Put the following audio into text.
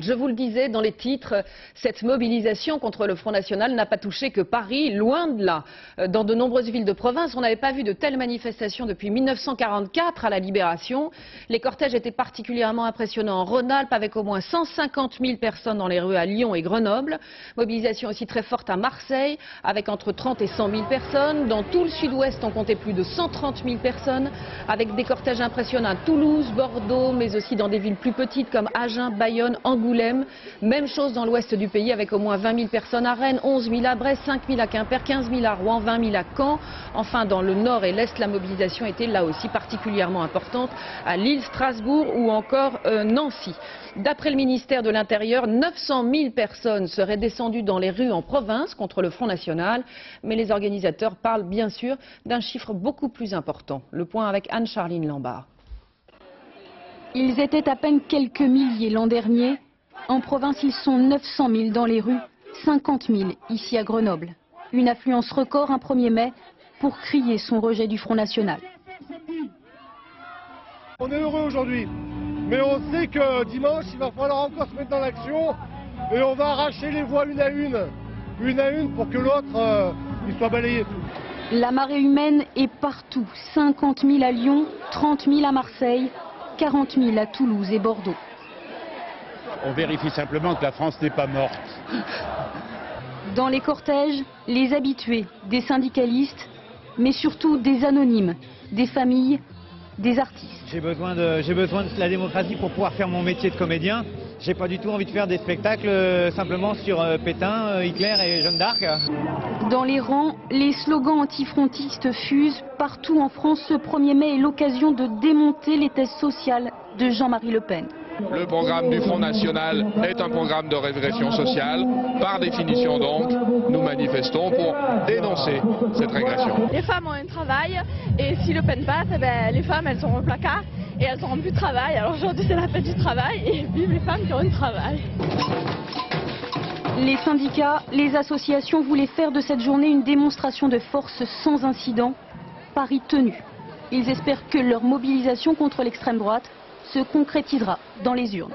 Je vous le disais dans les titres, cette mobilisation contre le Front National n'a pas touché que Paris, loin de là. Dans de nombreuses villes de province, on n'avait pas vu de telles manifestations depuis 1944 à la Libération. Les cortèges étaient particulièrement impressionnants en Rhône-Alpes avec au moins 150 000 personnes dans les rues à Lyon et Grenoble. Mobilisation aussi très forte à Marseille avec entre 30 et 100 000 personnes. Dans tout le sud-ouest, on comptait plus de 130 000 personnes avec des cortèges impressionnants à Toulouse, Bordeaux, mais aussi dans des villes plus petites comme Agen, Bayonne, Angoulême. Même chose dans l'ouest du pays avec au moins 20 000 personnes à Rennes, 11 000 à Brest, 5 000 à Quimper, 15 000 à Rouen, 20 000 à Caen. Enfin, dans le nord et l'est, la mobilisation était là aussi particulièrement importante à Lille, Strasbourg ou encore Nancy. D'après le ministère de l'Intérieur, 900 000 personnes seraient descendues dans les rues en province contre le Front National. Mais les organisateurs parlent bien sûr d'un chiffre beaucoup plus important. Le point avec Anne-Charline Lambard. Ils étaient à peine quelques milliers l'an dernier. En province, ils sont 900 000 dans les rues, 50 000 ici à Grenoble. Une affluence record un 1er mai pour crier son rejet du Front National. On est heureux aujourd'hui, mais on sait que dimanche, il va falloir encore se mettre dans l'action et on va arracher les voix une à une pour que l'autre il soit balayé. La marée humaine est partout, 50 000 à Lyon, 30 000 à Marseille, 40 000 à Toulouse et Bordeaux. On vérifie simplement que la France n'est pas morte. Dans les cortèges, les habitués, des syndicalistes, mais surtout des anonymes, des familles, des artistes. J'ai besoin de la démocratie pour pouvoir faire mon métier de comédien. J'ai pas du tout envie de faire des spectacles simplement sur Pétain, Hitler et Jeanne d'Arc. Dans les rangs, les slogans antifrontistes fusent. Partout en France, ce 1er mai est l'occasion de démonter les thèses sociales de Jean-Marie Le Pen. Le programme du Front National est un programme de régression sociale. Par définition donc, nous manifestons pour dénoncer cette régression. Les femmes ont un travail et si Le Pen passe, les femmes elles seront au placard et elles n'auront plus de travail. Alors aujourd'hui c'est la fête du travail et vive les femmes qui ont un travail. Les syndicats, les associations voulaient faire de cette journée une démonstration de force sans incident. Paris tenu. Ils espèrent que leur mobilisation contre l'extrême droite se concrétisera dans les urnes.